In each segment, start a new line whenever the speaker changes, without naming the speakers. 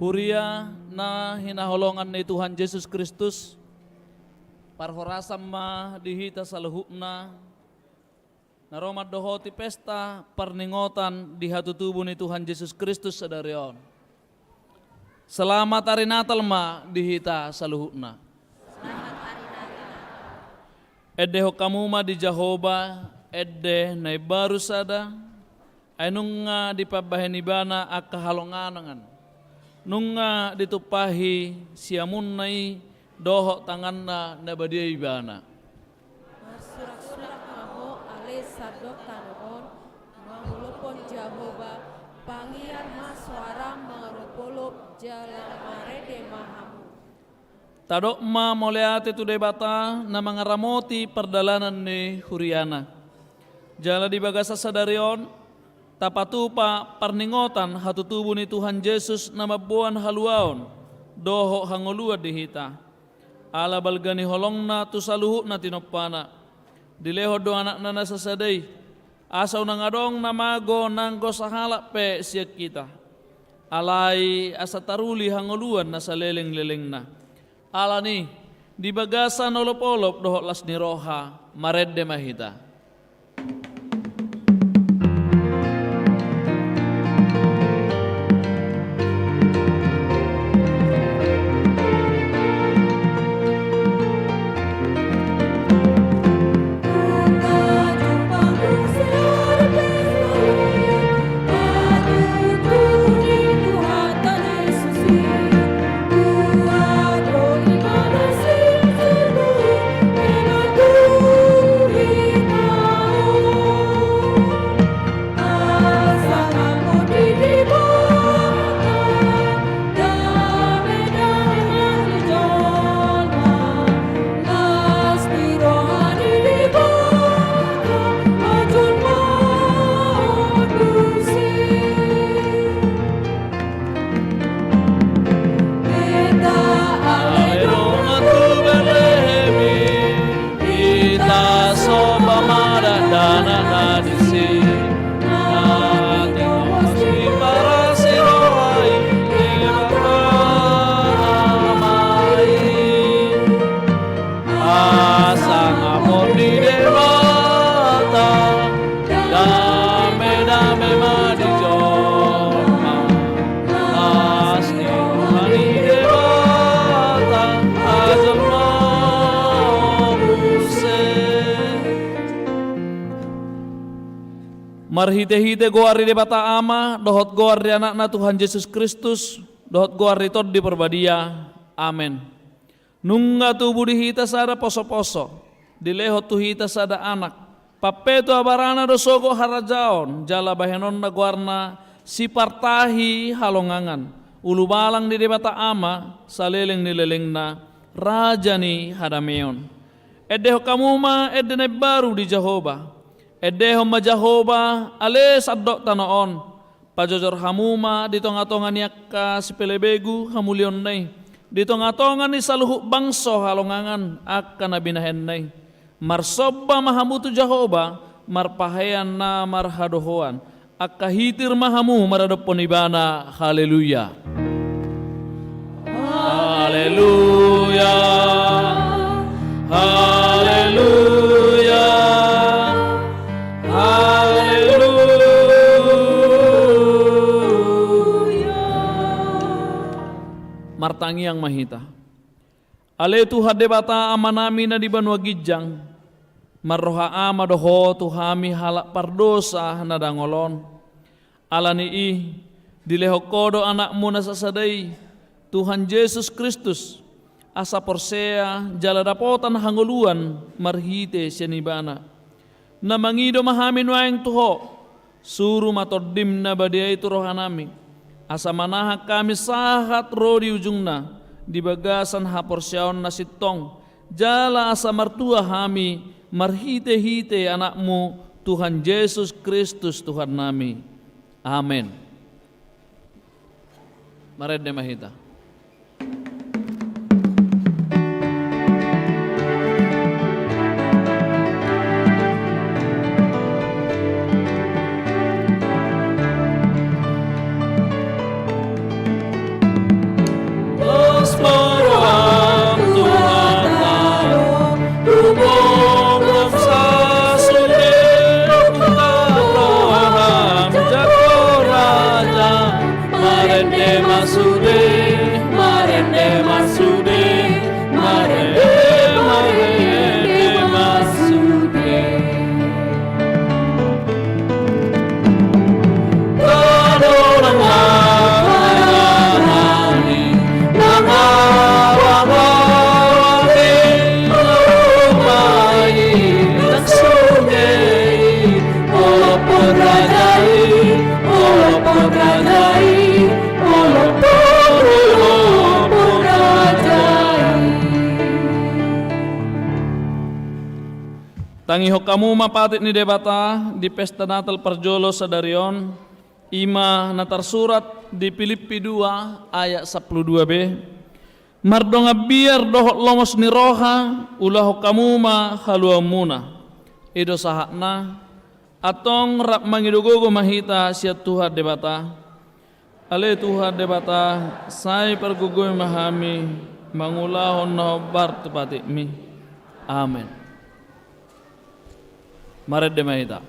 Huria na hinaholongan ni Tuhan Yesus Kristus, parhorasam ma dihita sa luhupna, naromad dohoti pesta perningotan di hatutubo ni Tuhan Yesus Kristus sa darion. Selamat hari Natal ma dihita sa luhupna. Edde ho kamuma di Jehovah, edde na baru sada, ay nung di pabahenibana ak kahalonganangan. Nung ditupahi siamun nai doho tangan na badia ibana.
Surak-surak maho ale sadok tanoon mahulupon Jehovah pangiar mas suara mengerupulup jalan marede mahamu.
Tadok ma moleate tu debata na mangaramoti perdalanan ni Huriana. Jala di bagasa sadarion tapatupa parningotan hatutubo ni Tuhan Yesus na mabuan haluaon doho hangolua dihita. Ala balgani holongna tu saluhu na tinopana. Dileho do anak na nasasaday. Asaw na ngadong namago nanggo sahala pe siya kita. Alay asa taruli hangoluan na sa leleng-leleng na. Ala ni di bagasan olop-olop doho las ni roha maredde mahita. Marhite-hite goari de bata ama, dohot goari anak na Tuhan Yesus Kristus, dohot goari tod di perbadia. Amen. Nunga tubuh dihita sada poso-poso, dilehot tuhita sada anak. Papeto abarana dosogo harajaon, jala bahenon na guarna si partahi halongangan. Ulu balang di bata ama, saleleng nileleng na raja ni hadameon. Edeho kamuma edene baru di Jehovah. Edeho ma Jehovah ale sadok tanoon. Pajojor hamuma di tonga-tonga niaka si pelebegu hamulion nay. Di tonga-tonga ni saluhu bangso halongangan akan nabinahen nay. Marsobba mahamutu Jehovah marpahayan na marhadohoan. Akahitir mahamu maradopon ibana. Haleluya. Haleluya. Haleluya. Martangi yang mahita. Ale Tuhan debata amanami na di banua gijang. Marroha ama doho tuhami halak pardosa na dangolon. Alani dileho kodo anakmu na sasadai. Tuhan Yesus Kristus asa porsea jala dapotan hanguluan marhite senibana. Na mangido mahamin waeng tuho. Suru matodim na badia itu rohanami. Asa manahak kami sahat roh di ujungna, di bagasan haporsyaon na sitong, jala asa martua hami, marhite-hite anakmu, Tuhan Yesus Kristus Tuhan nami. Amin. Maredde mahita. marende masude, marende masude, marende masude. Kadorang mahani, nangawawali, lumai, naksudei, walaupun rajai, walaupun rajai, walaupun rajai. Tangiho kamu mapatit ni debata di pesta Natal Parjolo Sadarion ima natar surat di Filipi 2 ayat 12b. Mardonga biar dohot lomos ni roha ulah kamu ma haluamuna ido sahakna atong rak mangidogogo mahita siat Tuhan debata ale Tuhan debata sai pergugoy mahami mangulahon na bar tepati mi amen. Maret de mahita.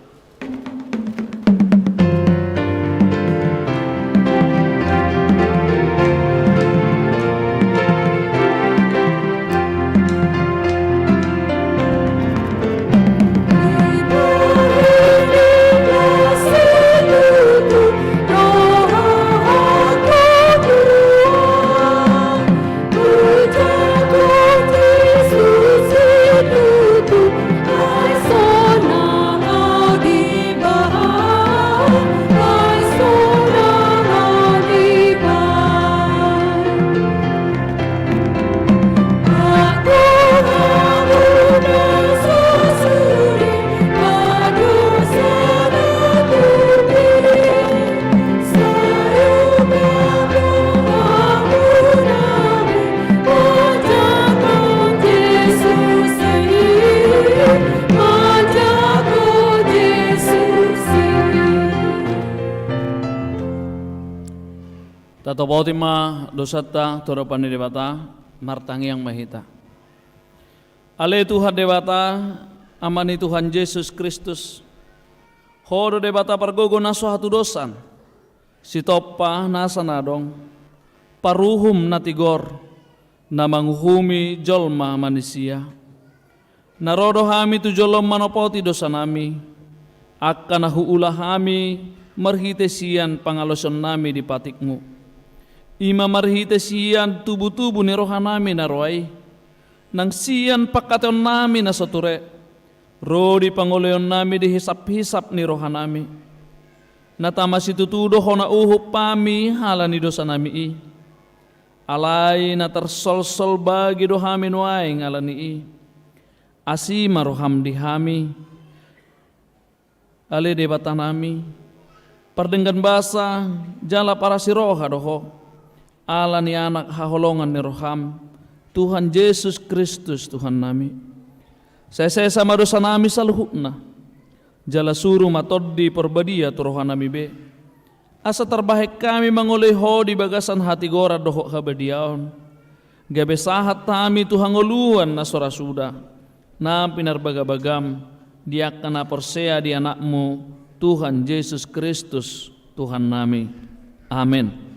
Tato bautima dosata toropani debata martangi yang mahita. Ale Tuhan debata amani Tuhan Yesus Kristus. Hodo debata pargogo naso hatu dosan. Sitopa nasa nadong. Paruhum natigor. Namanguhumi jolma manusia. Narodo hami tu jolom manopoti dosa nami. Akan ulah hami merhitesian pangaloson nami di patikmu. Ima marhite sian tubuh-tubuh ni rohanami naroai nang sian pakaton nami na sature rodi pangoleon nami dihisap-hisap ni rohanami natama situtudo hona uhup pami halani dosa nami i alai na tersol-sol bagi dohami nuaing alani i asima roham dihami ale debata nami pardenggan basa jala para siroha doho ala ni anak haholongan ni roham Tuhan Yesus Kristus Tuhan nami saya sama dosa nami saluhukna jala suruh matoddi perbadia tu rohan nami be asa terbaik kami mangoleho di bagasan hati gora dohok habadiaon gabe sahat kami Tuhan ngoluan nasora suda na pinar bagabagam dia kana persea di anakmu Tuhan Yesus Kristus Tuhan nami amin.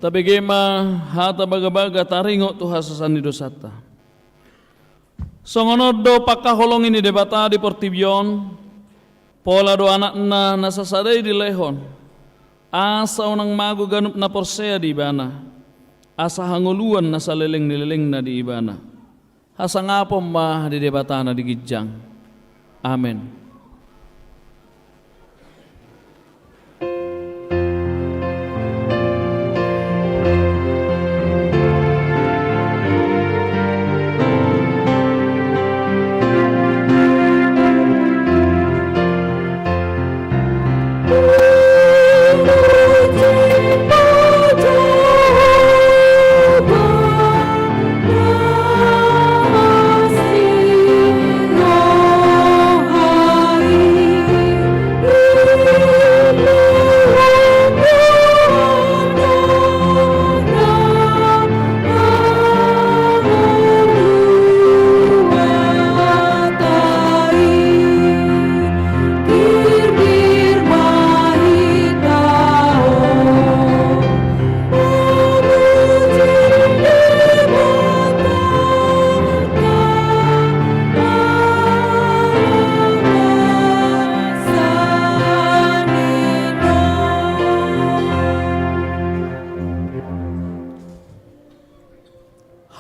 Tabegema hata baga-baga taringo tu hasasani dosata. Songono do pakaholong ini debata di Portibion. Pola do anak na nasasadai di lehon. Asa unang mago ganup na porsea di ibana. Asa hanguluan na sa leleng na di ibana. Asa ngapom ma di debatana di gijang. Amen.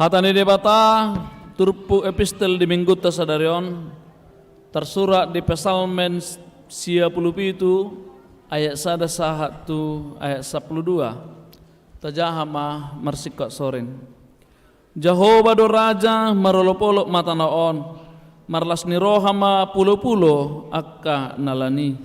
Hatani debata turpu epistel di minggu tasadarion tersurat di Psalmen 97 ayat 1 ayat 12 tajahama marsikot soren Jehovah do raja marolopolok mata naon marlas ni rohama pulo-pulo akka nalani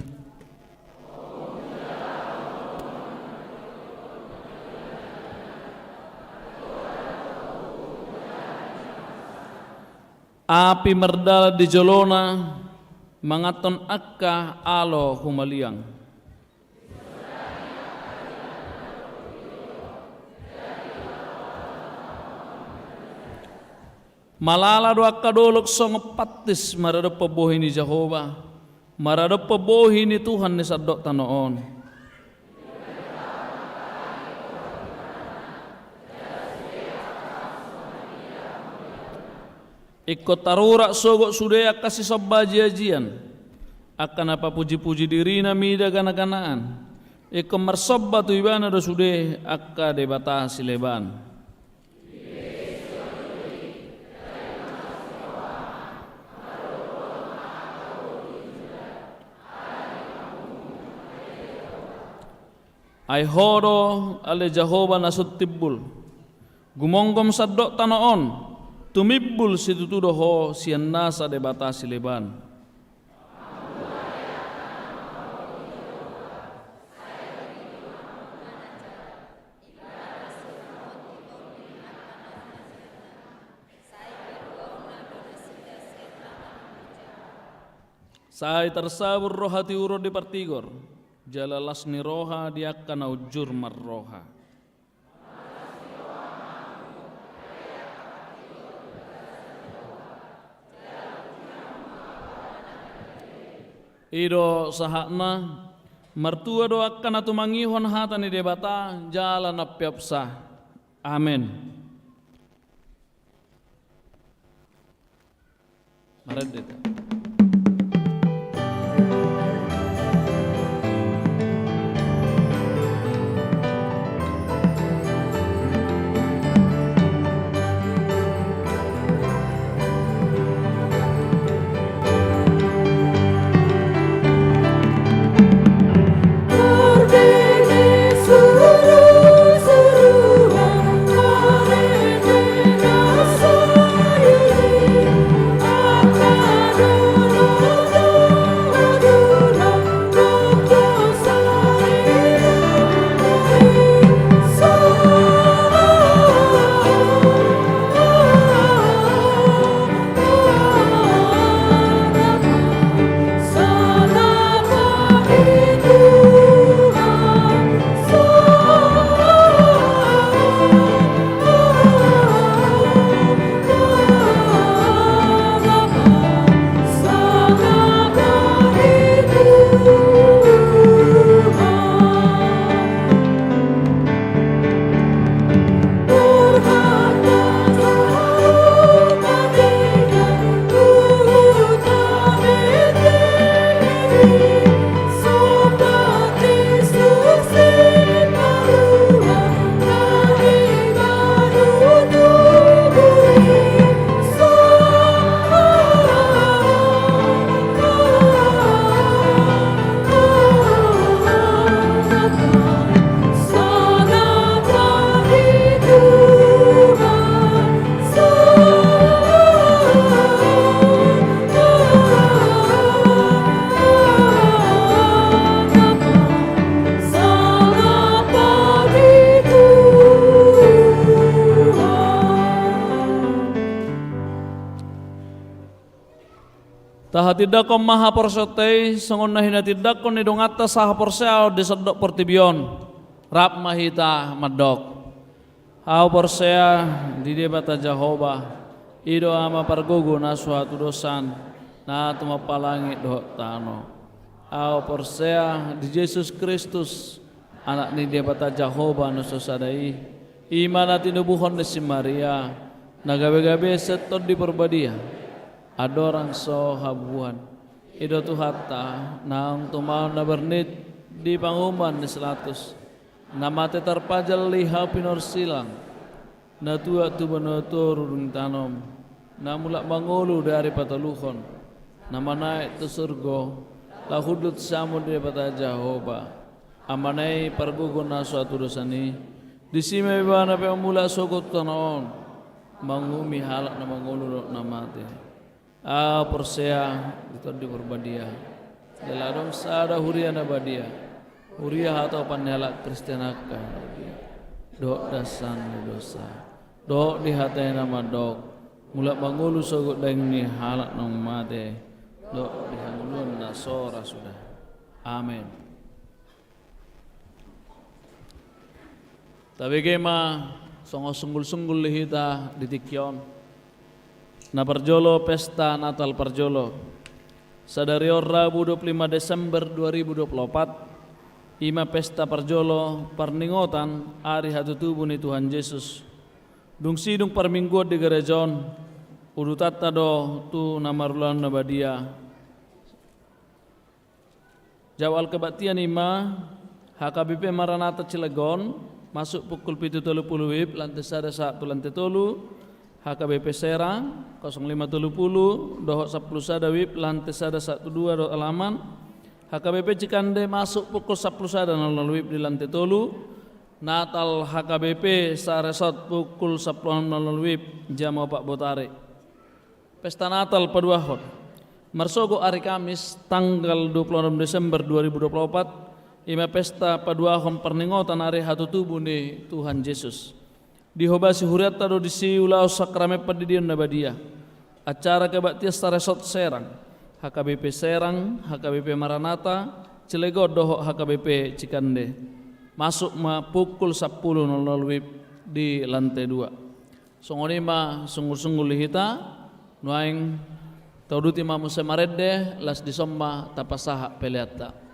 api merdal di jolona mangaton akka alo humaliang malala do akka dolok song patis marada pebohi ni Jehovah marada pebohi ni Tuhan ni sadok tanoon ikut tarurak sogok sudaya kasih sabbaji-ajian akan apa puji-puji diri mida gana-ganaan ikut mersobba tu ibana do sude akka debata sileban ai hodo ale Jehovah nasut tibbul gumonggom sadok tanoon tumibbul situtudo ho sian nasa debata sileban sai tersabur rohati uro di partigor jalalas ni roha diakan ujur marroha ido sahakna mertua doakan atu mangihon hatani debata jalan apiapsa amin maredet
Amen.
tidak kom maha porsotei songon na hina tidak kon nidong atas saha porsea de sedok portibion rap mahita madok au porsea di debata Jehovah ido ama pargogo na suatu dosan na tumapalangi do tano au porsea di Yesus Kristus anak ni debata Jehovah no sosadai imana tinubuhon de si Maria nagabe-gabe seton di perbadia adorang so habuan ido tu hatta nang tumaw na bernit di panguman ni selatus namate terpajal liha pinor silang na tua tu banoto rurung tanom na mulak mangulu dari pataluhon nama naik tu surgo la hudut samu di bata Jehovah amanai pergugun na suatu dosani disime bana pe mula sogot tanon mangumi halak na mangulu na mate porsea itu di berbadia dalam sada huria na badia huria atau panelak Kristianaka dok dasan dosa dok di hati nama dok mulak mangulu sogut dengi halak nang mate dok di hangulun na sora sudah amin. Tapi kema songo sunggul-sunggul lihita di tikyon na parjolo pesta Natal parjolo sadari Rabu 25 Desember 2024 ima pesta parjolo parningotan ari hatutubu ni Tuhan Yesus dung sidung parminggu di gerejon udutata do tu namarulan nabadia jawal kebaktian ima HKBP Maranatha Cilegon masuk pukul 7.30 WIB lantai sada 1 lantai tolu HKBP Serang 05.30 dohok 10 sada WIB lantai sada 12 dohok alaman HKBP Cikande masuk pukul 10 sada 00 WIB di lantai tolu Natal HKBP Saresot pukul 10.00 WIB jam Pak Botare Pesta Natal Paduahon Marsogo hari Kamis tanggal 26 Desember 2024 ima pesta Paduahon perningotan hari hatutubu ni Tuhan Yesus dihobasi huriat tado disi ulau sakrame padidion nabadia acara kebaktian Saresot Serang HKBP Serang HKBP Maranatha Cilegon dohok HKBP Cikande masuk pukul 10.00 WIB di lantai 2 songonima sungguh-sungguh lihita nuaing tauduti mamu semaredde las disomma tapasaha peleata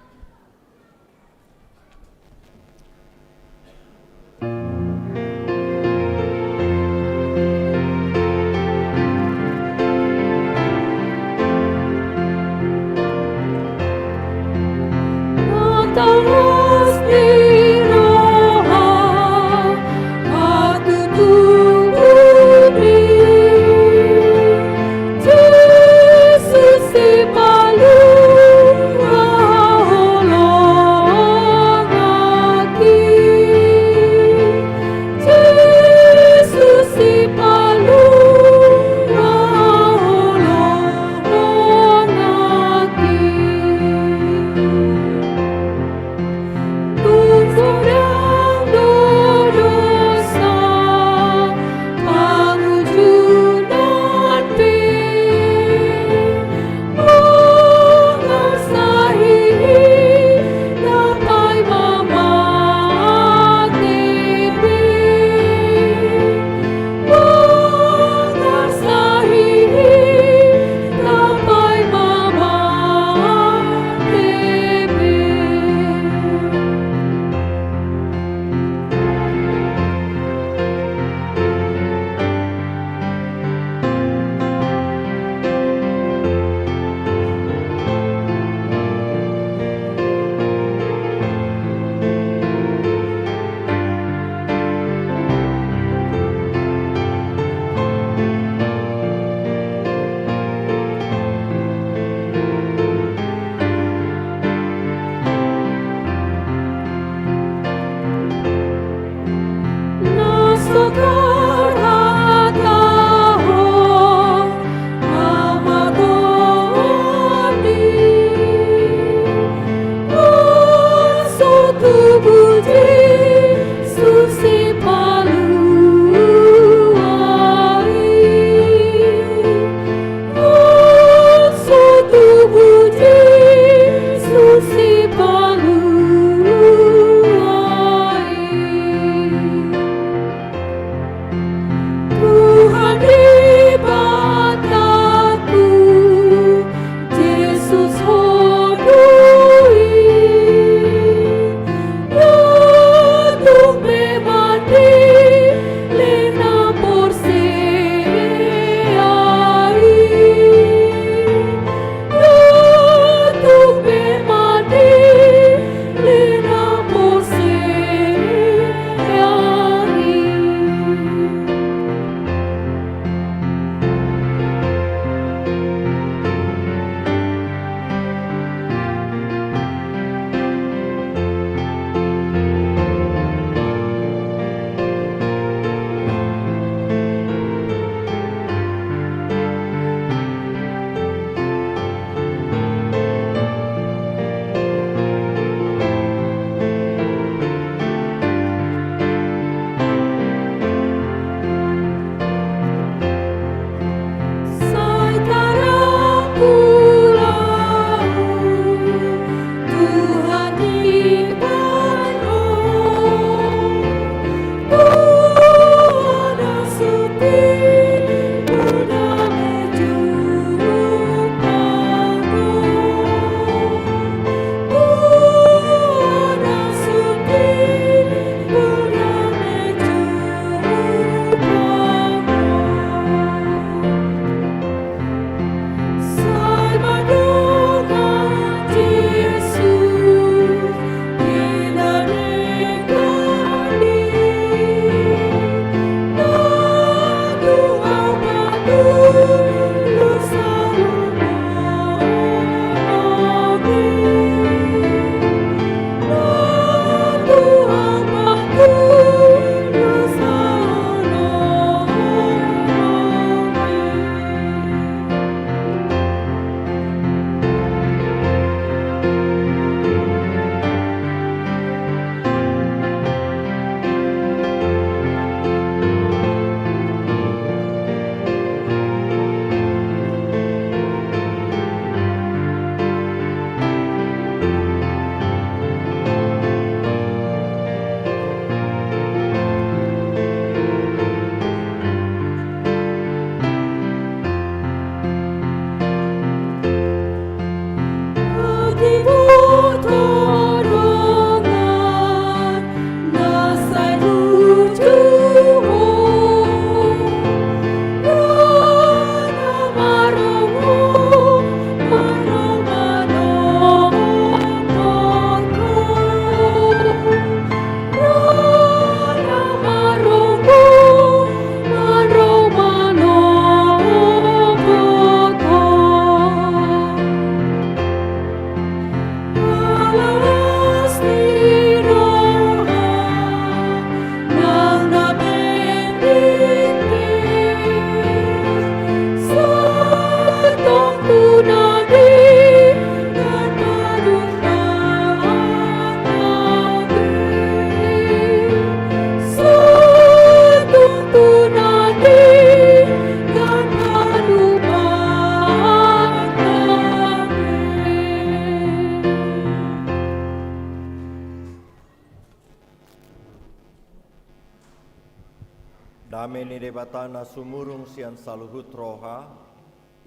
Amin debatana sumurung sian saluhut roha,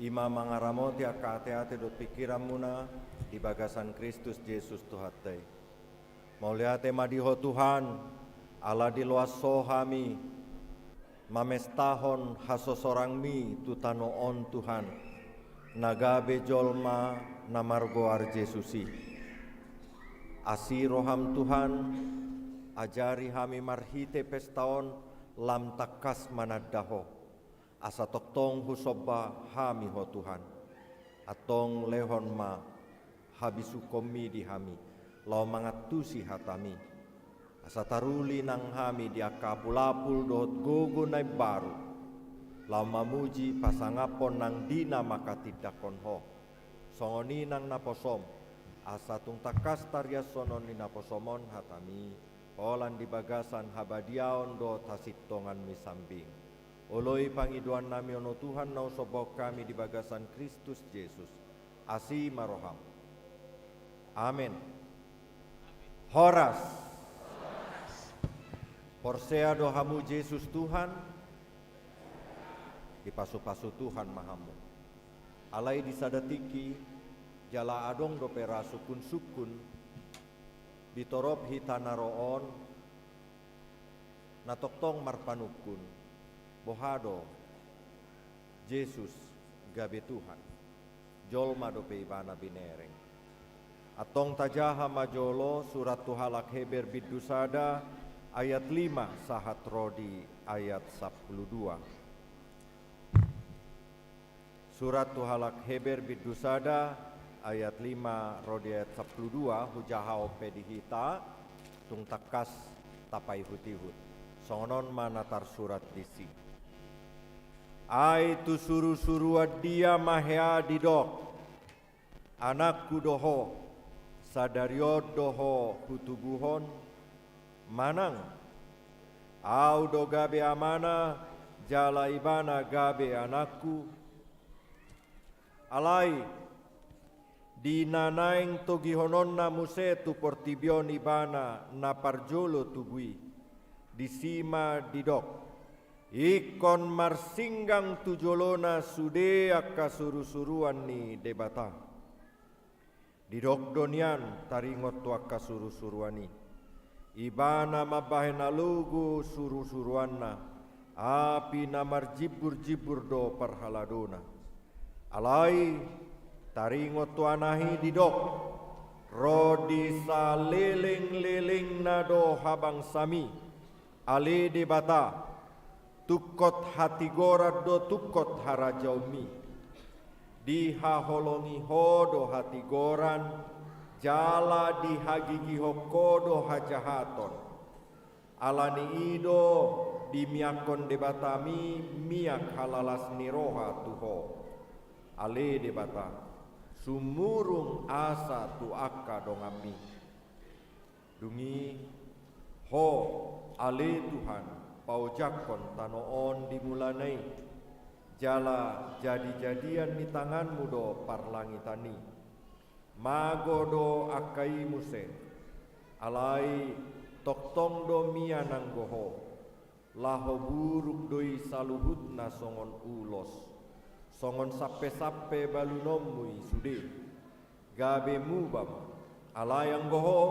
ima mangaramoti akate-ate dot pikiran muna di bagasan Kristus Yesus Tuhatai. Mauliate madiho Tuhan, ala di luas sohami, mamestahon hasosorang mi tutano on Tuhan, nagabe jolma namargo ar Jesusi. Asiroham Tuhan, ajari hami marhite pestaon, lam takas manadaho asa toktong husoba hami ho Tuhan atong lehon ma habisu komi di hami lau mangatusi hatami asa taruli nang hami di akapulapul dohot gogo nai baru lau mamuji pasangapon nang dina makatidakon ho songoni nang naposom asa tung takas tarya sonon ni naposomon hatami Olan di bagasan habadiaon do tasittongan misambing. Oloi pangiduan nami ono Tuhan nau sobok kami di bagasan Kristus Yesus. Asi maroham. Amin. Horas. Porsea dohamu Yesus Tuhan. Dipasu-pasu Tuhan mahamu. Alai disadatiki jala adong do pera sukun-sukun ditorop hitanaroon natoktong marpanukun bohado Yesus gabe Tuhan jolma dope ibana binereng atong tajaha majolo surat tuhalak Heber bidusada ayat 5 sahat rodi ayat 12 surat tuhalak Heber bidusada ayat 5 rodi ayat 12 hujahau pedihita tung takas tapai hutihut songonon manatar surat disi ai tu suru-suru dia mahea didok anakku doho sadariod doho hutubuhon manang au do gabe amana jala ibana gabe anakku alai di nanaing togihonon na muse tu portibion ibana na parjolo tubui di sima didok ikon marsinggang tujolona sude akka suru-suruan ni debata didok donian taringot tu akka suru-suruani ibana mabahen alugu suru-suruanna api na marjibur-jibur do parhaladona alai taringot tuanahi didok rodi saliling-liling nado habang sami ali di bata tukot hati gorad do tukot harajaumi dihaholongi hodo hati goran jala dihagigi hokodo hajahaton alani ido dimiakon debatami miak halalas niroha tuho ali di bata sumurung asa tu akka dongami dungi ho ale Tuhan paujakon tanoon dimulanai jala jadi-jadian di tanganmu do parlangitani magodo akai muse alai toktong do mia nanggoho laho buruk doi saluhut na songon ulos songon sappe-sappe balunomui sude gabe mubam alayang goho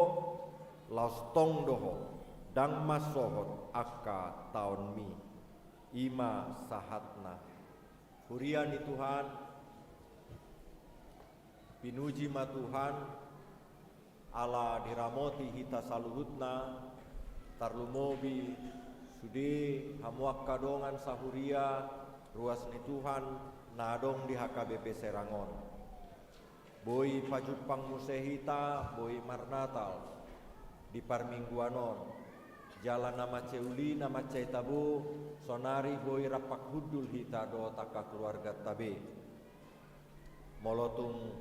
laustong doho dang masohot akka taon mi ima sahatna huriani Tuhan pinuji ma Tuhan ala diramoti hita saluhutna tarlumobi sude hamuak kadongan sahuria ruas ni Tuhan nadong di HKBP Serangon boi pajupang musehita boi marnatal di parmingguanon jalan nama ceuli nama ceitabu sonari boi rapak hudul hita do taka keluarga tabe molotung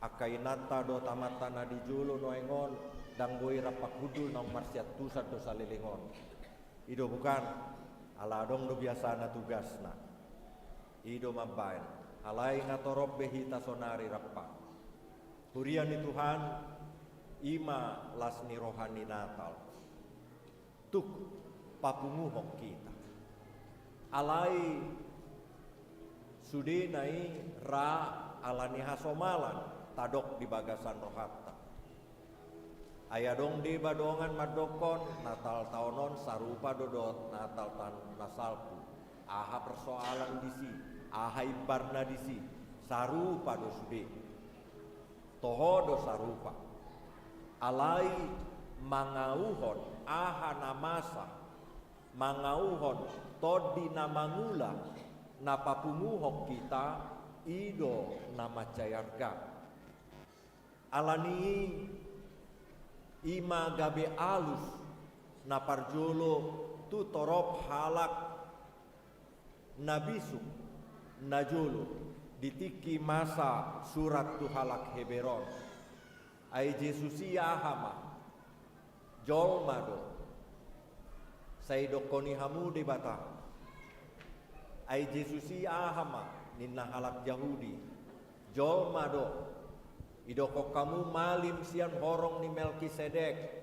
akainata do tamatana di julu noengon dang boi rapak hudul nang marsiat tusat do salilingon ido bukan ala dong do biasana tugasna ido mabain halai ngatorop behita sonari rappa hurian ni Tuhan ima lasni rohani Natal tuk papunguhok kita alai sudi nai ra alani hasomalan tadok di bagasan rohatta. Ayadong di badongan madokon natal taonon sarupa dodot natal tan nasalku. Aha persoalan disi, aha ibarna disi, sarupa do sudi. Toho do sarupa. Alai mangauhon aha namasa, mangauhon todi namangula napapunguhok kita ido nama cayarga. Alani ima gabe alus naparjolo tu torop halak nabisu najolo ditiki masa surat tu halak Heberon ai Jesusia hama jolmado saidokoni hamu de bata ai Jesusia hama ninna halak Yahudi jolmado idoko kamu malim sian horong ni Melkisedek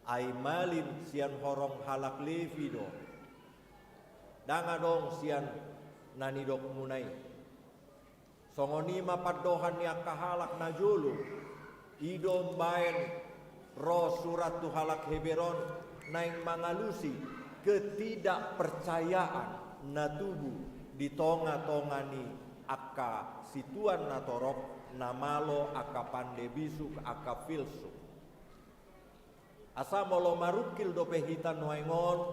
ai malim sian horong halak Levi do dangadong sian nani dok munai songoni mapadohan ya kahalak najulu idom baen ro surat tu halak Heberon naing mangalusi ketidakpercayaan na tubuh di tonga-tongani akka situan na torok namalo akka pande bisuk akka filsuk asa molo marukil do pehitan waingon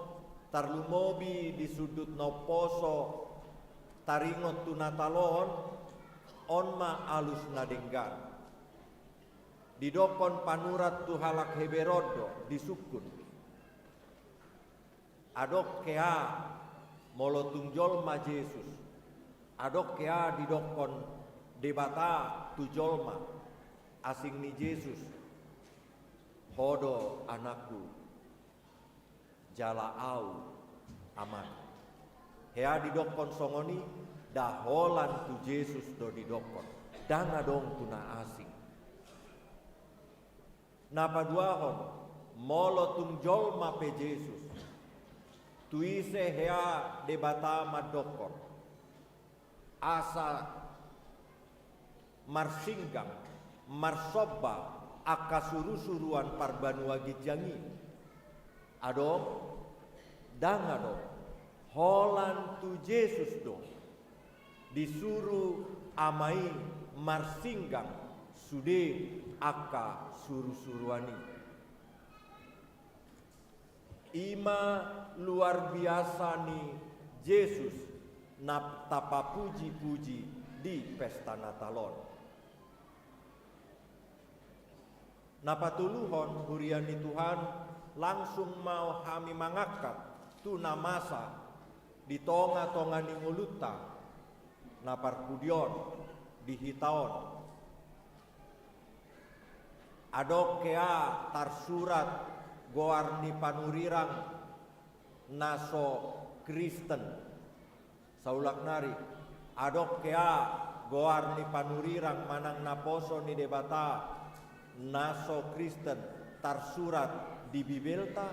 tarlumobi di sudut no poso taringot tu natalon onma alus nadenggan didokon panurat tu halak Heberodo disukun adok kea molo tungjol ma Yesus adok kea didokon debata tu jolma asing ni Yesus hodo anakku jala au aman hea didokon songoni daholan tu Yesus do didokon dana dong tuna asing napa duahon molo tungjol ma pe Yesus tuise hea debata madokon asa marsinggang marsoba akasuru-suruan parbanua gijangi adong dangado holan tu Yesus do disuruh amai marsinggang sude aka suru-suruani ima luar biasa ni Yesus nap tapa puji-puji di pesta Natalon napatuluhon huriani Tuhan langsung mau kami mangangkat tu namasa di tonga-tonga ni nguluta naparkudion di hitaon adok kea tarsurat goar ni panurirang naso Kristen saulak nari adok kea goar ni panurirang manang naposo ni debata naso Kristen tarsurat di Bibelta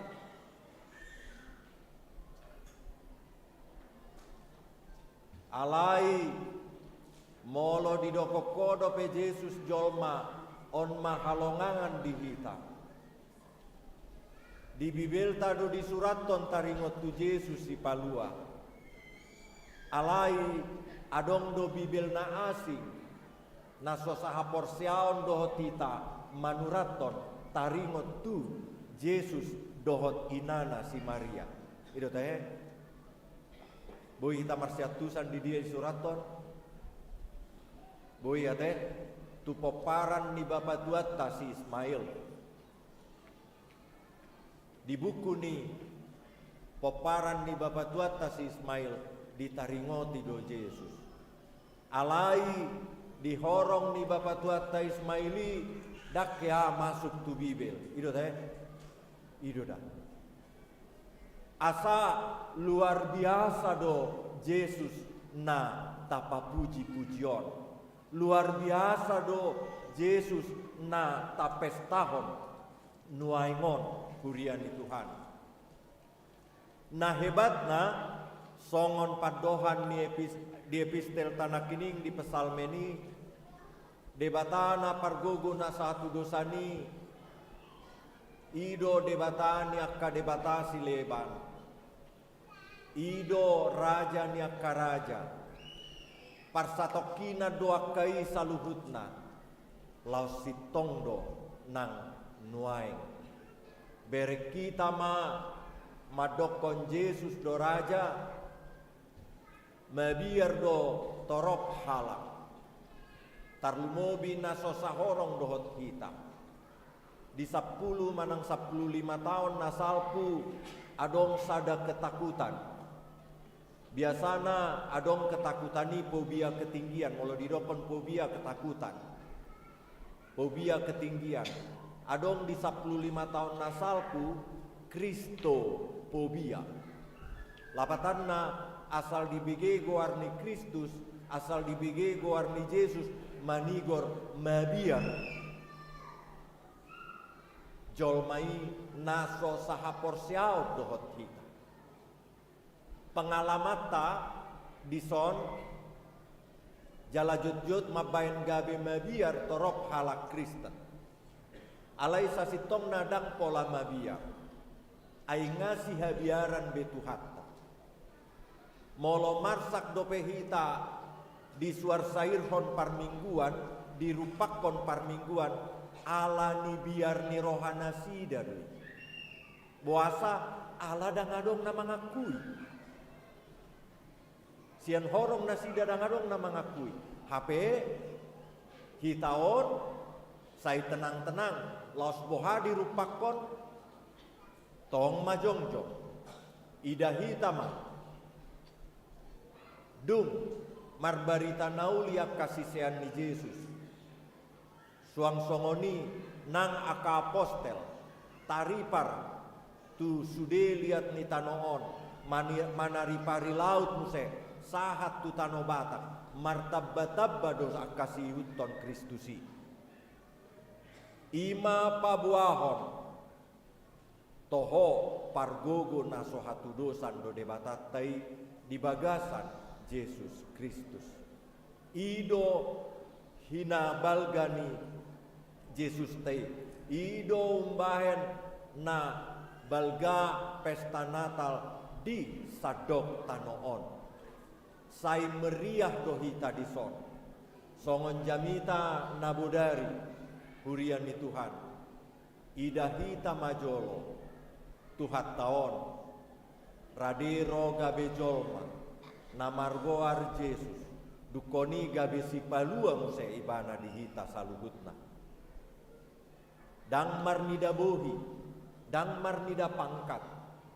alai molo di dokokodo pe Yesus jolma on mahalongangan di hita di Bibelta do disuraton taringot tu Yesus si palua alai adong do Bibel na asing naso saha porsiaon dohot hita manuraton taringot tu Yesus dohot inana si Maria itu teh boy hita marsiatusan di dia suraton boy ya teh tu peparan ni bapa tuata si Ismail di buku ni peparan ni bapa tuata si Ismail ditaringoti do Yesus alai dihorong ni bapa tuata Ismaili dak ya masuk tu Bibel itu teh itu dah asa luar biasa do Yesus na tapa puji-pujion luar biasa do Yesus na tapestahon nuaingon kuriani Tuhan nah hebatna songon padohan di epistel tanah kining di pesalmeni, debatana pargogo na satu dosani, ido debatani akka debatasi leban, ido raja ni akka raja, parsatokina doa kai saluhutna, laus sitongdo nang nuaing. Bere kita madokon Yesus do raja, mabiar do torop halak, tarlumobi na sosahorong dohot kita. Di 10 manang 15 tahun nasalpu adong sada ketakutan. Biasana adong ketakutani fobia ketinggian, molo didokon fobia ketakutan. Fobia ketinggian. Adong di 15 tahun nasalpu Kristofobia. Lapatanna asal dibege goarni Kristus, asal dibege goarni Yesus, manigor mabiar. Jolmai naso sahapor siaw dohot kita. Pengalamata dison jala jut mabayan gabe mabiar torop halak Kristen. Alai sasitong nadang pola mabiar. Ay ngasi habiaran betuhatta. Molo marsak dopehita di suar sairhon parmingguan, dirupakon parmingguan, ala ni biar ni rohana sidar. Buasa ala dangadong na mangakui. Sian horong na sidar dangadong na mangakui. HP hitaon say tenang-tenang laos boha dirupakon tong majongjong ida hitama dung marbarita naulia kasisean ni Yesus suang songoni nang aka apostel taripar tu sude liat ni tanoon manaripari laut muse sahat tu tano batak martabba dos akasi huton Kristusi ima pabuahon toho pargogo naso hatudosan do debatatai di bagasan Yesus Kristus. Ido hina balgani Yesus tei. Ido umbahen na balga pesta Natal di sadok tanoon. Sai meriah dohita dison. Songon jamita nabudari hurian ni Tuhan. Ida hita majolo Tuhan taon radero gabe jolma namargoar Yesus dukoni gabe sipalua muse ibana dihita saluhutna dang marnida bohi dang marnida pangkat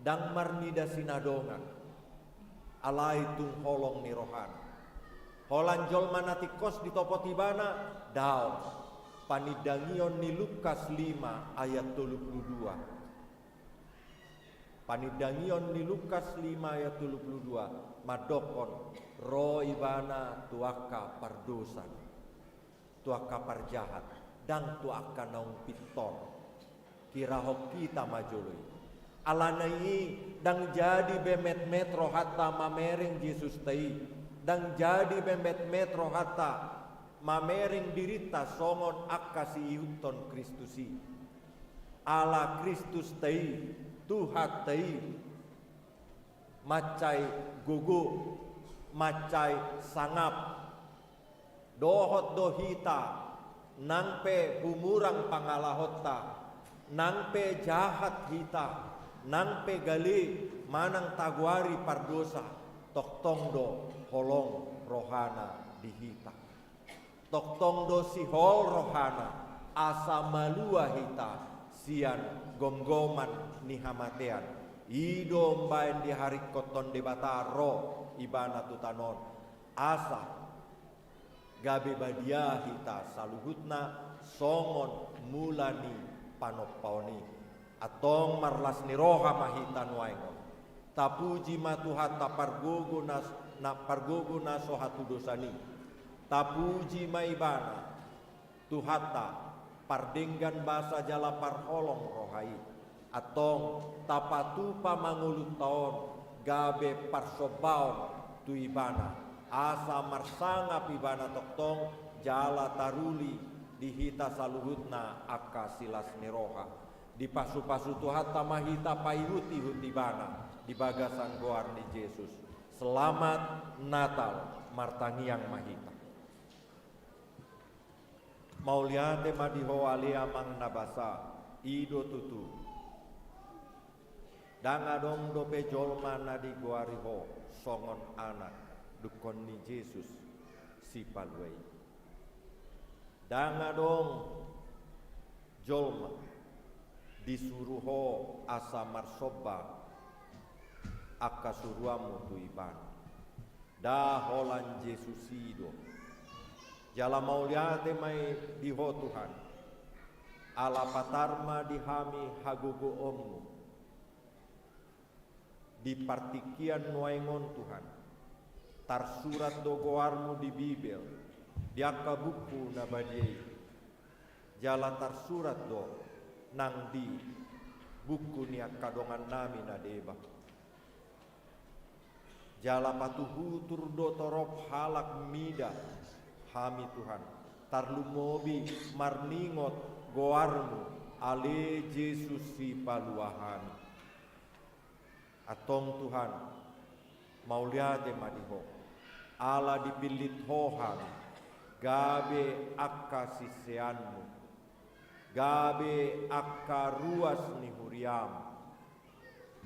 dang marnida sinadongan alai tung holong ni rohan holan jolma natikos di topo tibana daon panidangion ni Lukas 5 ayat 32. Panidangion ni Lukas 5 ayat 32 madokon ro ibana tuaka pardosan tuaka parjahat dan tuaka naung piton kirahok kita majului alanai dang jadi bemet metro hatta mamereng Yesus tei dang jadi bemet metro hatta mamereng dirita songon akasi iuton Kristusi ala Kristus tei Tuhan tei macai gugu macai sangap dohot dohita nangpe bumurang pangalahota nangpe jahat hita nangpe gali manang tagwari pardosa toktong do holong rohana dihita toktong do si hol rohana asa malua hita sian gomgoman ni hamatean ido mbaen di hari koton de bataro ibana tutanon asa gabe badia hita saluhutna songon mulani panoppaoni atong marlas ni roha mahitan waingon tapuji matuhata pargogo nas sohatu dosani tapuji maibana tuhata pardenggan basa jala parholong rohai atong tapatupa mangulut taon gabe parsobaon tu ibana, asa marsangap ibana toktong jala taruli dihita saluhutna akka silas niroha, di pasu-pasu Tuhan tamahita paihuti huti bana di bagasan goar ni Yesus. Selamat Natal martangiang mahita. Mauliate madiho alia mang nabasa ido tutu dangadong dope jolma nadi goariho songon anak dukon ni Yesus si palwei. Dangadong jolma disuruho asa marsoba akka suruamu tu iban da holan Yesus ido jala mauliate mai diho Tuhan ala patarma dihami hagugo ommu di partikian nuaingon Tuhan tarsurat dogoarmu di Bibel di akka buku nabadiei jala tarsurat do nang di buku ni kadongan nami nadeba jala patuhu turdo torop halak mida hami Tuhan tarlu mobi marningot goarmu ale Yesus si paluahan atong Tuhan mauliate madiho ala dipilit hohan gabe akka siseanmu gabe akka ruas ni huriam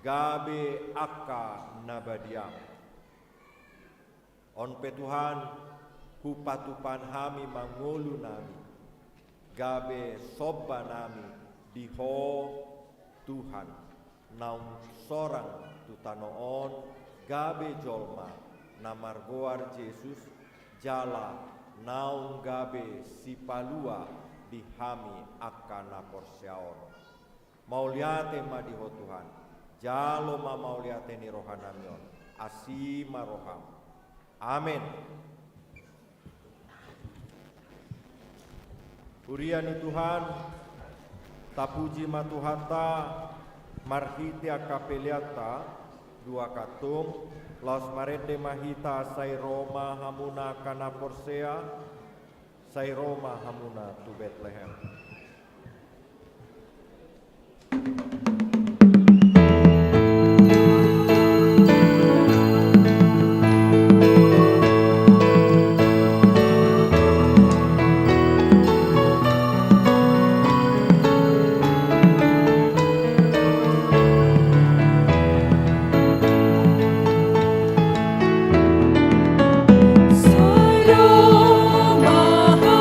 gabe akka nabadiam onpe Tuhan hupatupan hami mangolu nami gabe soba nami diho Tuhan naung sorang tutanoon gabe jolma namargoar Yesus jala naung gabe sipalua dihami akana porsiaon mauliate madiho Tuhan jalo ma mauliate ni rohanamion asima roham amin. Uriani Tuhan tapuji matuhata marhiti akapeliata dua katung laos marende mahita sai Roma hamuna kana Porsea sai Roma hamuna tu Bethlehem.
Sai Roma hamuna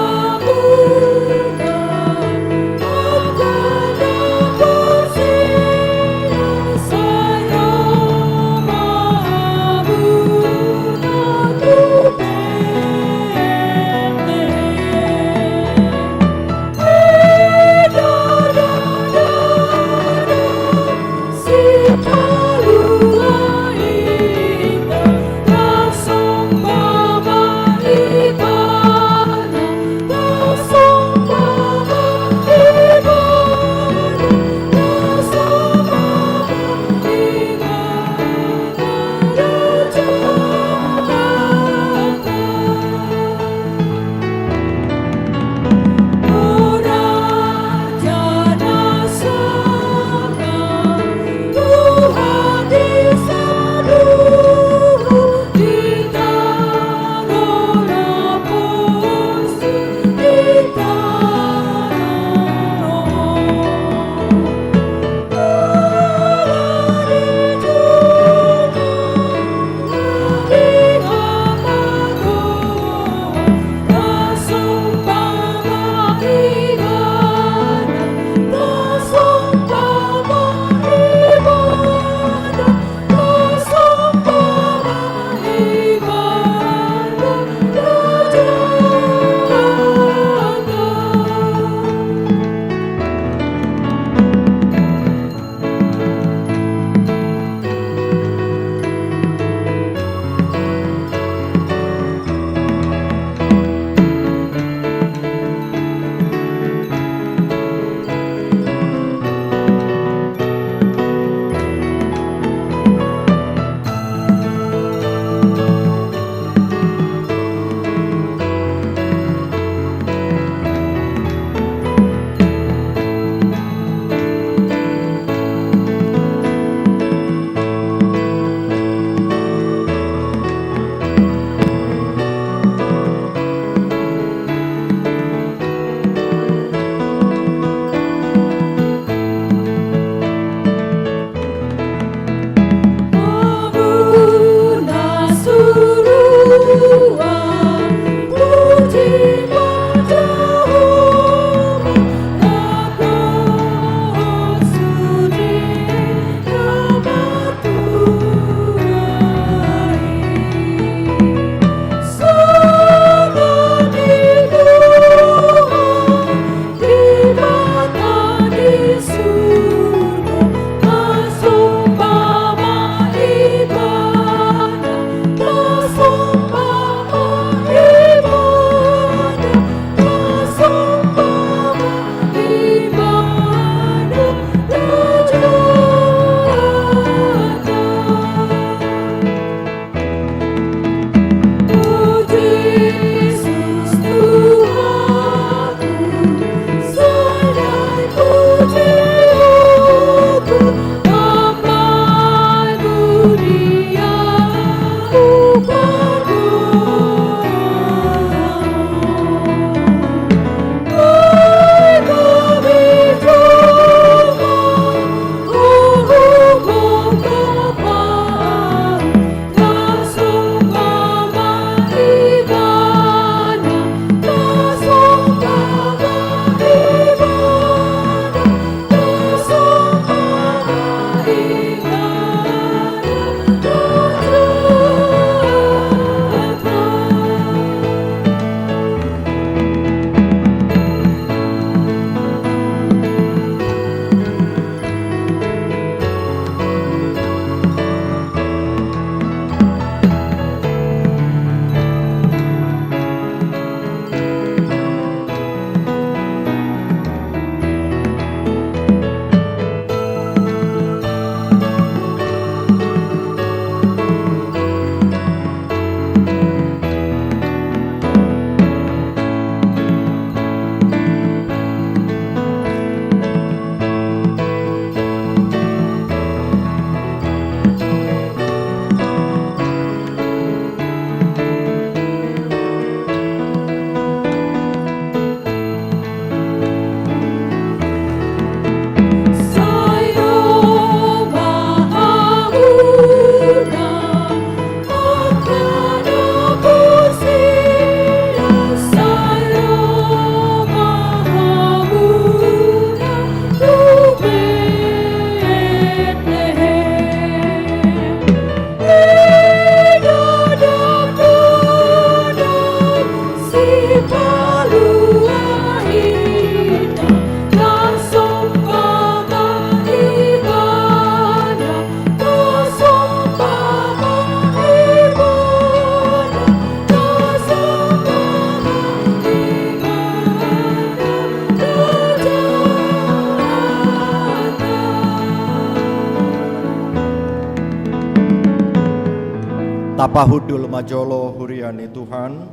Tapahudul majolo huriani Tuhan,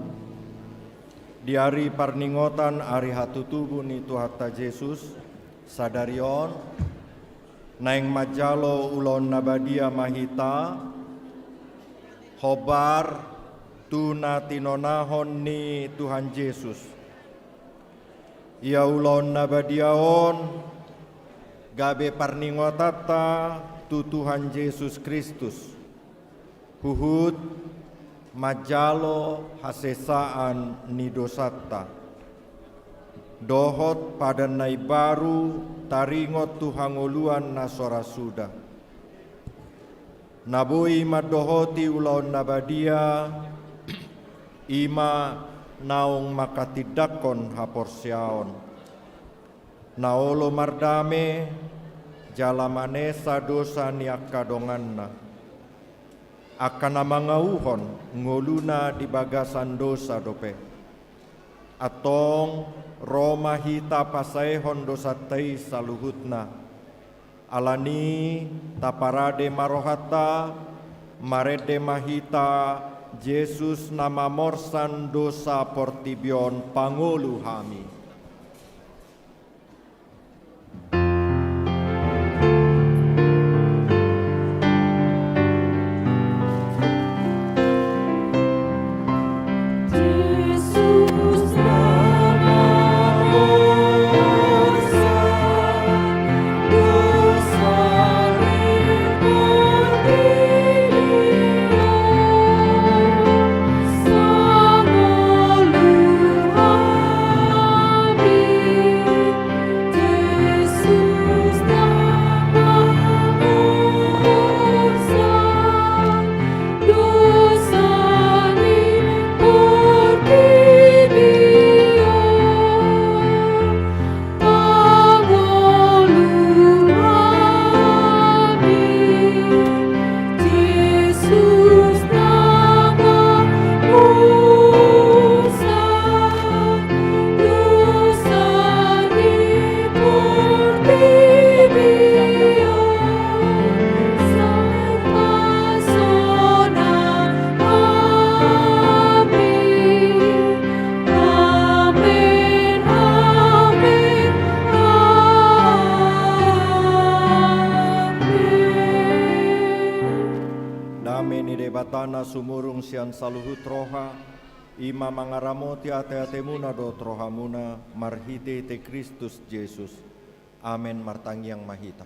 di hari parningotan hari hatutubu ni Tuhata Yesus, sadarion, naing majalo ulon nabadia mahita, hobar tuna tinonahon ni Tuhan Yesus. Ia ulon nabadiaon, gabe parningotata tu Tuhan Yesus Kristus. Huhud majalo hasesaan ni dosata. Dohot pada nai baru taringot tuhangoluan nasora suda. Nabui madohoti ulaon nabadia ima naung makatidakon haporsiaon. Naolo mardame jalamanesa dosa niak kadonganna. Akan mangauhon ngoluna di bagasan dosa dope. Atong Roma hita pasaehon dosa tei saluhutna. Alani taparade marohata marede mahita Yesus nama morsan dosa portibion pangolu hami. Batana sumurung sian saluhut roha, ima mangaramoti ate-atemuna do trohamuna, marhite te Kristus Yesus. Amen martangyang mahita.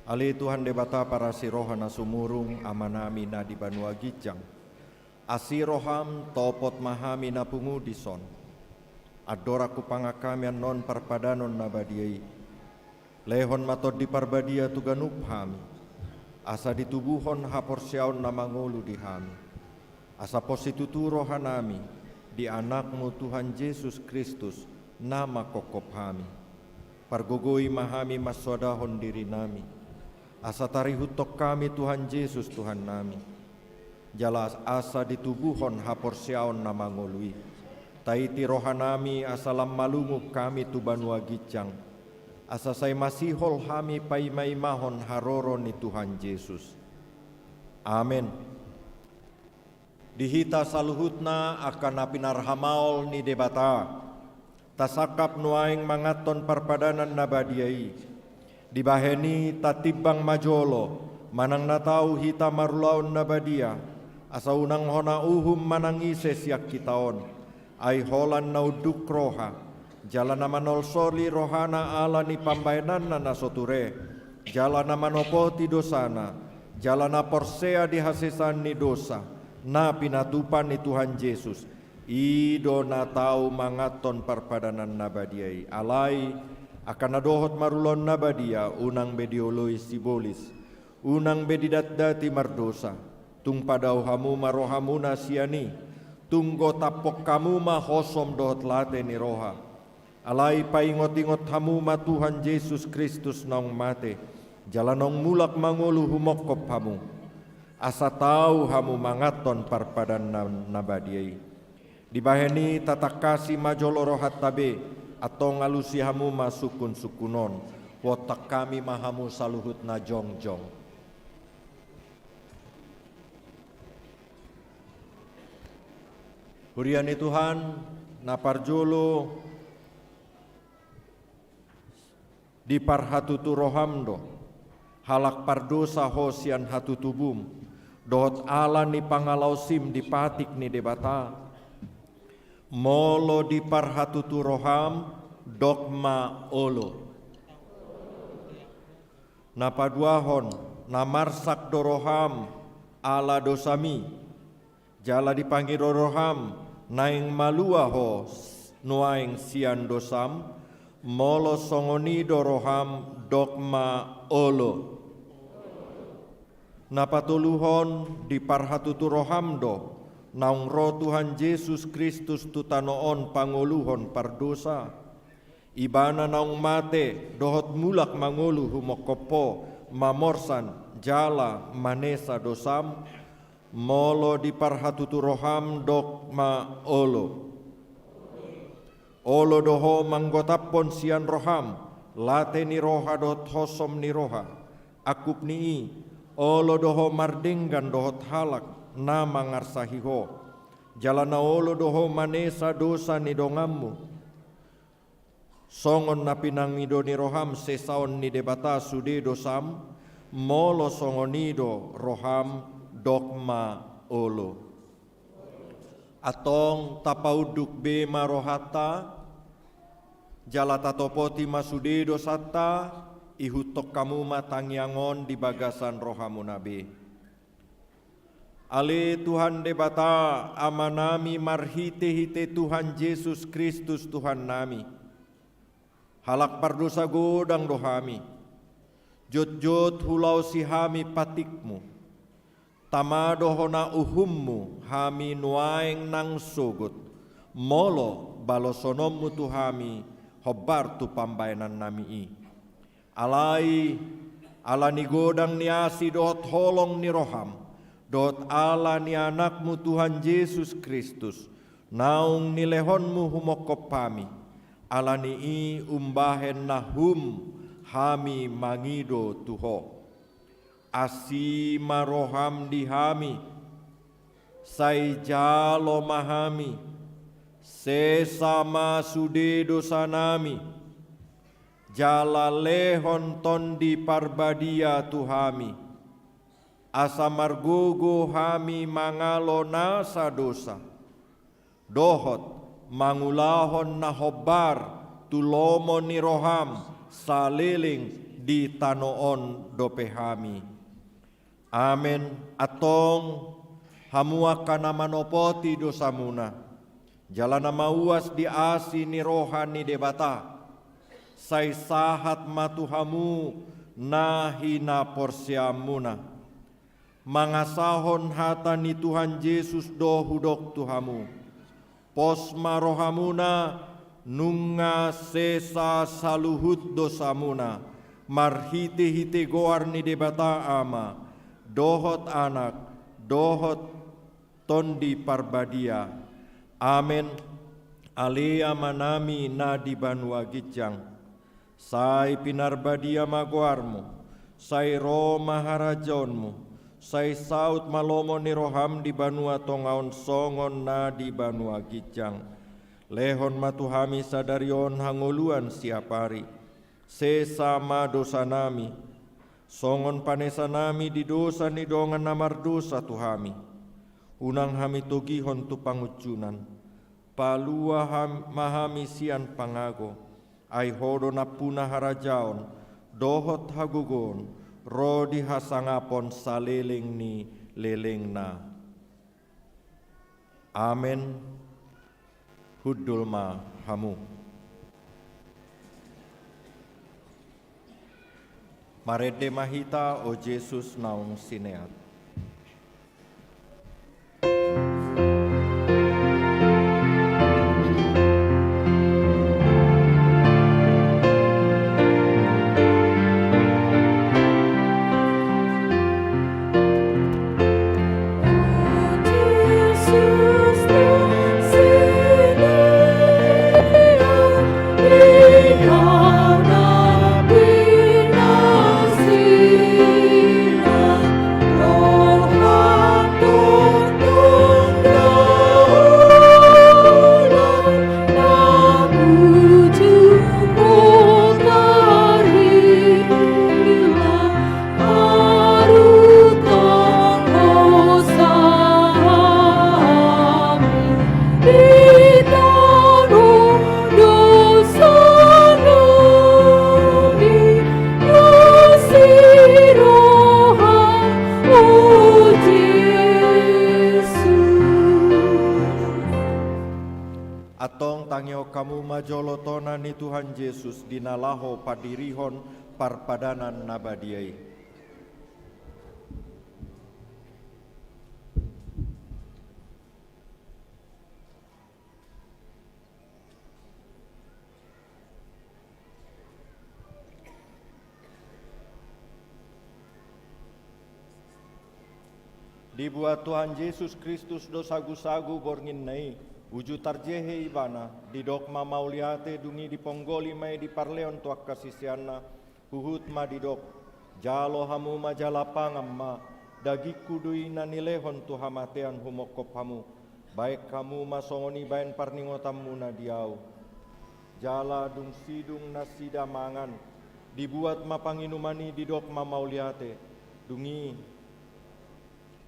Ali Tuhan debata para si rohana sumurung amanami na di banua gijang. Asiroham topot mahami na pungudison. Adora kupangakamian non parpadanon nabadiai. Lehon matod di parbadia tuganup hami. Asa ditubuhon haporsiaon na mangulu di hami. Asa posituturo hanami di anakmu Tuhan Yesus Kristus nama kokop hami. Pargogoi mahami maswadahon diri nami. Asa tarihutok kami Tuhan Yesus Tuhan nami. Jala asa ditubuhon haporsiaon na mangului. Taiti rohanami asalam malungup kami tu banua gicang. Asa say masihol hami paimaimahon haroro ni Tuhan Yesus. Amen. Dihita saluhutna akan napinarhamaol ni debata. Tasakap nuaing mangaton parpadanan nabadiai. Dibaheni tatibang majolo. Manang natau hita marulaon nabadia. Asa unang hona uhum manangise siak kitaon. Ay holan nauduk roha. Jalan namanol soli rohana ala ni pambayanan na nasoture. Jalan namanopoti dosana. Jalan naporsea di hasesan ni dosa. Na pinatupan ni Tuhan Yesus. Ido na tau mangaton parpadanan nabadiai. Alai akan nadohot marulon nabadia unang bedioloi sibolis. Unang bedidat-dati mardosa. Tung padau hamu marohamuna siani. Tunggo tapok kamu mahosom dohot late ni roha. Alai paingot-ingot hamuma Tuhan Yesus Kristus naung mate. Jalanong mulak mangulu humokop hamu. Asa tau hamu mangaton parpadan nabadiai. Dibaheni tatakasi majolo rohat tabe. Atau ngalusi hamu masukun sukunon. Wotak kami mahamu saluhut na jong-jong. Huriani Tuhan, na parjolo di parhatutu rohamdo, halak pardosa hosian hatutubum, dohot ala ni pangalausim di patik ni debata, molo di parhatutu roham, dogma olo. Na paduahon, na marsak doroham, ala dosami, jala dipanggil doroham, naing maluaho, nuaing sian dosam, molo songoni doroham, dogma olo. Na patuluhon di parhatutu rohamdo, naung roh Tuhan Yesus Kristus tutanoon panguluhon pardosa. Ibana naung mate dohot mulak mangulu humokopo mamorsan jala manesa dosam, molo di parhatutu roham dogma olo. Olo doho manggotapon sian roham, late ni roha dot hosom ni roha, akup ni olo doho mardinggan dohot halak na mangarsahiho, jalana olo doho manesa dosa ni dongammu, songon na pinangido ni roham sesaon ni debata sude dosam, molo songonido roham dogma olo. Atong tapauduk be marohata, jala tatopoti masude dosata, ihutok kamu matangyangon di bagasan rohamu nabe. Ale Tuhan debata amanami marhite-hite Tuhan Yesus Kristus Tuhan nami. Halak pardosa godang dohami, jot-jot hulau si hami patikmu, tamadohona uhummu hami nuaeng nang sogot, molo balosonommu tuhami hobar tu pambayanan nami i. Alai ala ni godang ni asi dohot holong ni roham, dohot ala ni anakmu Tuhan Yesus Kristus, naung ni lehonmu humokopami, alani i umbahen nahum hami mangido tuho. Asi maroham dihami, sai jalo mahami, sesama sude dosanami, jala lehon tondi parbadia tuhami, asa margogo hami mangalo nasa dosa, dohot mangulahon na hobar tulomo ni roham saliling di tanoon dopehami. Amen. Atong hamua kana manopoti dosamuna, jalana mauas di asi ni rohan ni debata, say sahat matuhamu na hina porsiamuna, mangasahon hata ni Tuhan Yesus dohudok tuhamu, posma rohamuna nunga sesa saluhut dosamuna, marhite-hite goar ni debata ama, dohot anak, dohot tondi parbadia. Amen. Alea manami na di banua gijang, sai pinarbadia magoarmu, sai ro maharajonmu, sai saut malomo ni roham di banua tongaon songon na di banua gijang. Lehon matuhami sadarion hanguluan siapari, sesama dosa nami, songon panesa nami di dosa ni dongan namar dosa tuhami. Unang hami togihon tu pangucunan, palua mahami sian pangago, ai hodo na punah harajaon, dohot hagugon, rodi hasangapon saliling ni lelengna. Amen. Hudulma hamu. Marede mahita o Jesus naung sineat.
Oh
Tuhan Yesus dinalaho padirihon parpadanan nabadiai. Dibuat Tuhan Yesus Kristus dosagu-sagu borngin nai, wujud tarjehe ibana, di dogma mauliate dungi di ponggoli mai di parleon tuak kasisiana, huhut ma di dok, jalo hamu ma jalapangam ma, dagi kudui nanilehon tu hamatean humokop hamu, baik kamu ma songoni bain parningotamu na diau. Jala dung sidung nasida mangan, dibuat ma panginumani di dogma mauliate, dungi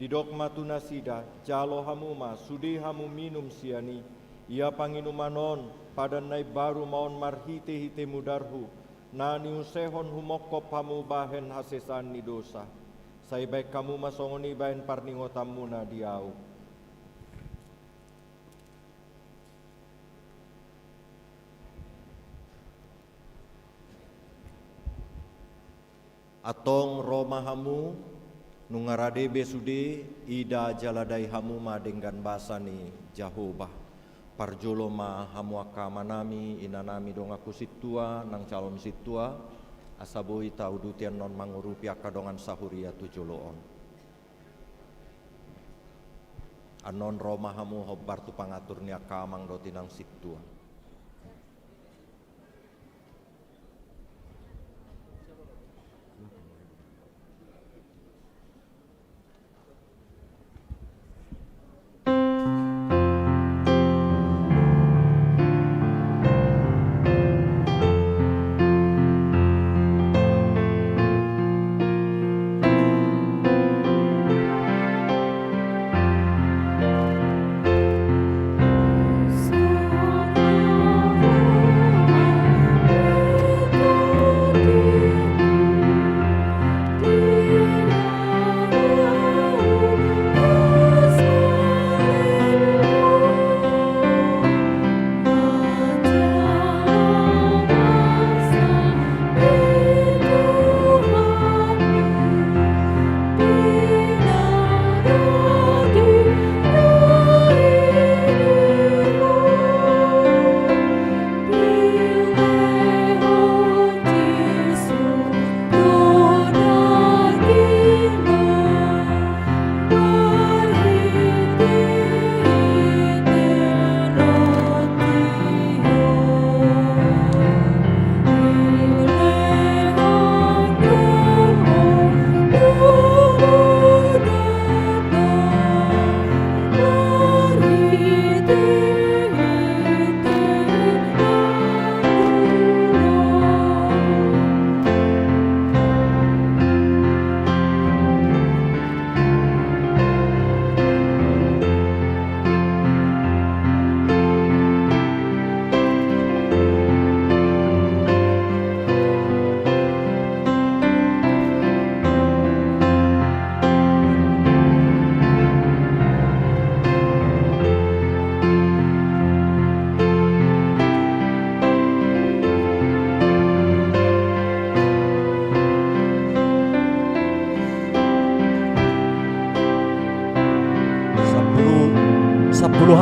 di dogma tunasida, jalo hamuma, sudi hamu minum siani, ia panginumanon, pada nai baru maon marhite-hite mudarhu, nani usehon humokop hamu bahen hasesan ni dosa. Sai baik kamu masongoni bahen parningotamu na diau. Atong Roma hamu, nungarade besude ida jaladai hamu ma dengan basani Jahobah parjolo ma hamu akamanami inanami dongaku situa nang calon situa asaboi taudutian non mangurupi akadongan sahuria tujoloon anon Roma hamu hobar tu pangatur ni akamang doti nang situa.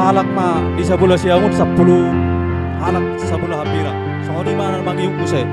halak ma di sebelah siangun 10 halak sebelah hambira soalnya mana mangiung use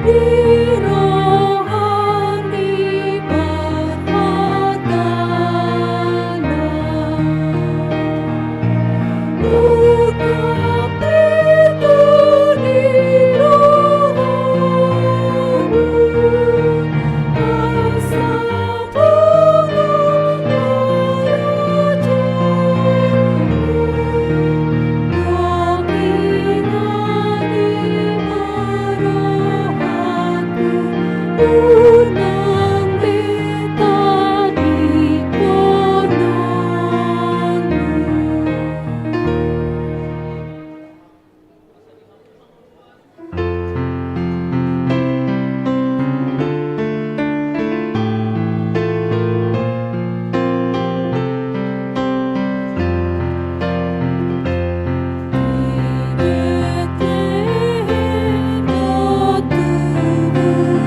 Di Bethlehem, oh tubuh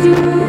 Yesus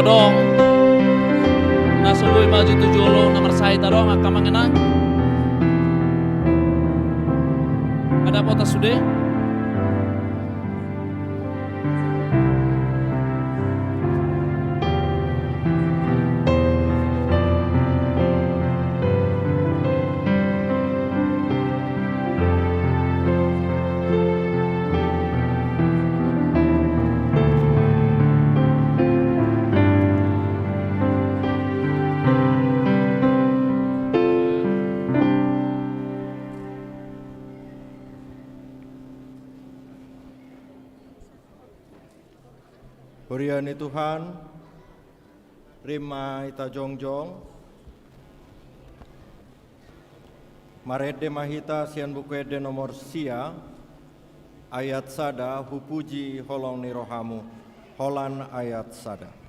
dong. Nasubui maju 70 nomor saita dong akan mengenang. Ada apa sudah?
Beriani Tuhan, Rima ita jongjong, Marede mahita sian bukuede nomor sia, ayat sada hupuji holong ni rohamu, holan ayat sada.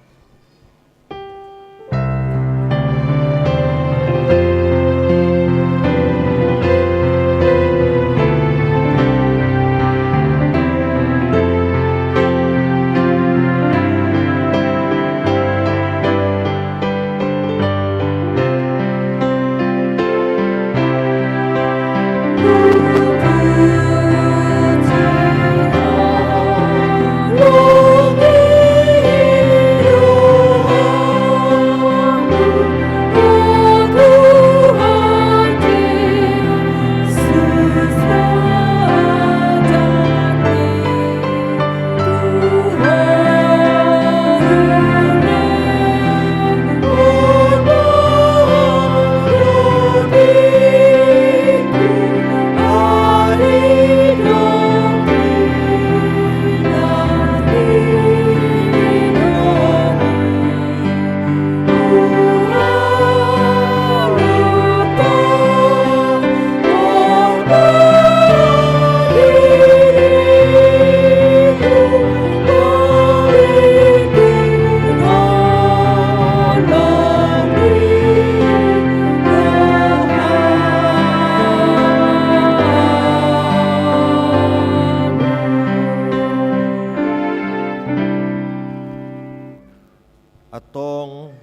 Atong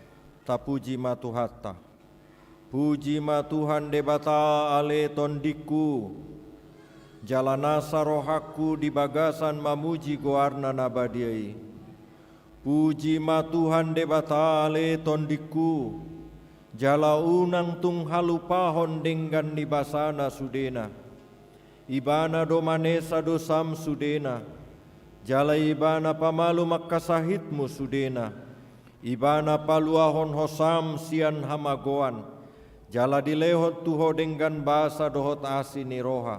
tapuji matuhatta. Puji ma Tuhan debata ale tondiku. Jalanasa rohaku di bagasan mamuji goarna nabadiai. Puji ma Tuhan debata ale tondiku. Jala unang tung halupahon denggan di basana sudena. Ibana domanesa dosam sudena. Jala ibana pamalu makasahitmu sudena. Ibana paluahon hosam sian hamagoan. Jala dilehot tuho denggan basa dohot asini roha.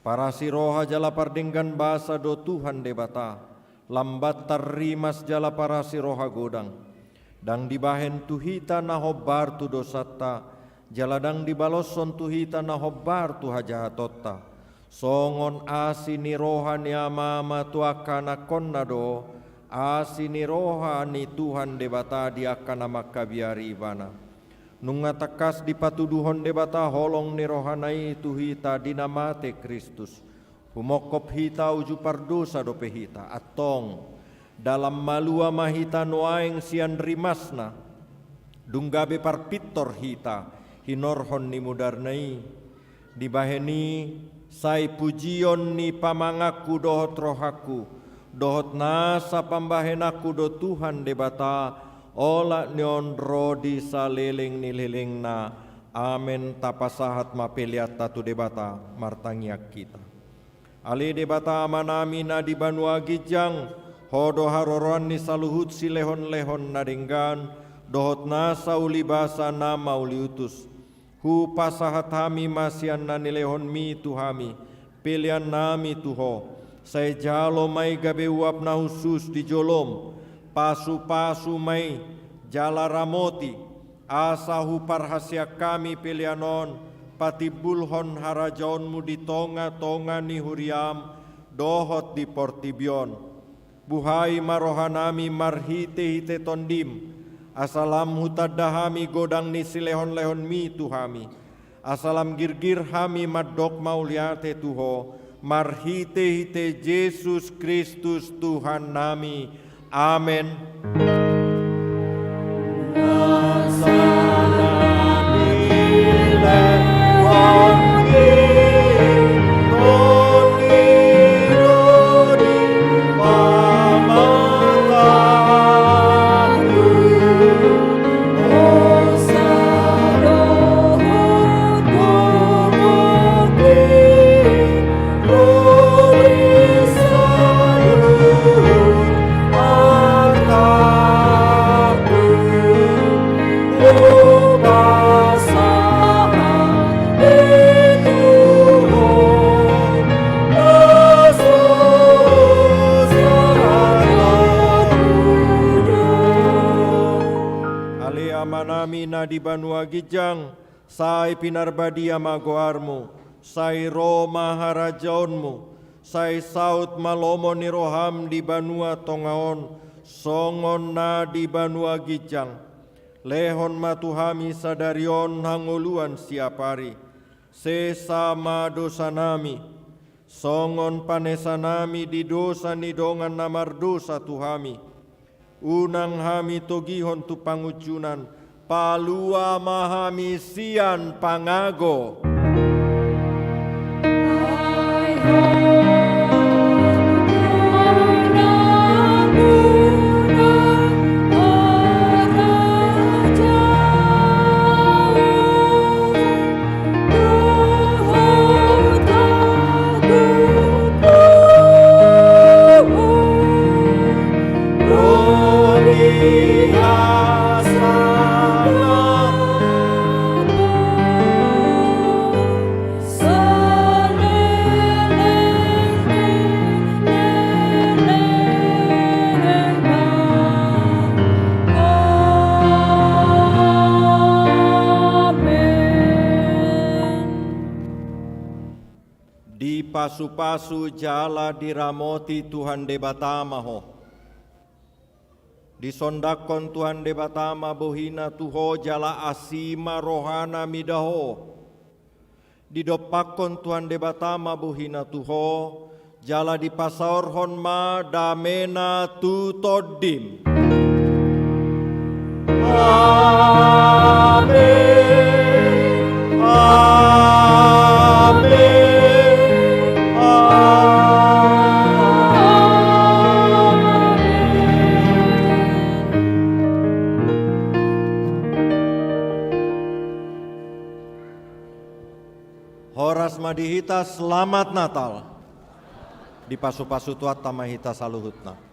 Para si roha jala pardenggan basa do Tuhan debata. Lambat tarimas jala para si roha godang. Dang dibahen tuhita na hobbar tu dosata. Jala dang dibaloson tuhita na hobbar tu hajahatotta. Songon asini roha ni amama tuakana konnado. Asini roha ni Tuhan debata diakana makabiari ibana. Nunga takas dipatuduhon debata holong ni rohanai tuhita dinamate Kristus. Humokop hita uju pardosa dope hita atong dalam malua mahita noaeng sian rimasna dunggabe parpitor hita hinorhon ni mudarnai dibaheni sai pujion ni pamangaku dohot rohaku dohot nasa pambahenaku do Tuhan debata ola nion rodi saleleng nileleng na amen tapasahat mapeliat tatu debata martangiak kita ali debata amanami na di Banua Gijang hodo haroron ni saluhut si lehon-lehon nadenggan dohot nasa uli basa nama uli utus hu pasahat hami masian na nilehon mi tuhami pilihan nami tuho saya jalo mai gabe uap na husus di jolom pasu-pasu mai jala ramoti asa hu parhasia kami pilihanon patibulhon harajaonmu di tonga-tonga ni huriam dohot di portibion buhai marohanami marhite-hite tondim asalam hutadahami godang ni silehon-lehon mi tuhami asalam girgir hami madok mauliate tuho marhite-hite Yesus Kristus Tuhan nami amen. Di Banua Gijang, sai pinarbadia magoarmu, sai Roma harajaonmu, sai saut malomo ni roham di Banua Tongaon, songon na di Banua Gijang, lehon matuhami sadarion hanguluan siapari, sesama dosa nami, songon panesa nami di dosa ni dongan namar dosa tuhami, unang hami togihon tu pangujunan, palua mahami sian pangago. Pasu-pasu jala diramoti Tuhan debatamaho. Disondakon Tuhan debatama bohina tuho jala asima rohana midaho. Didopakon Tuhan debatama bohina tuho jala dipasaorhon ma damena tu todim. Amin. Amin. Horas Madihita, selamat Natal. Di pasu-pasu tuat tamahita saluhutna.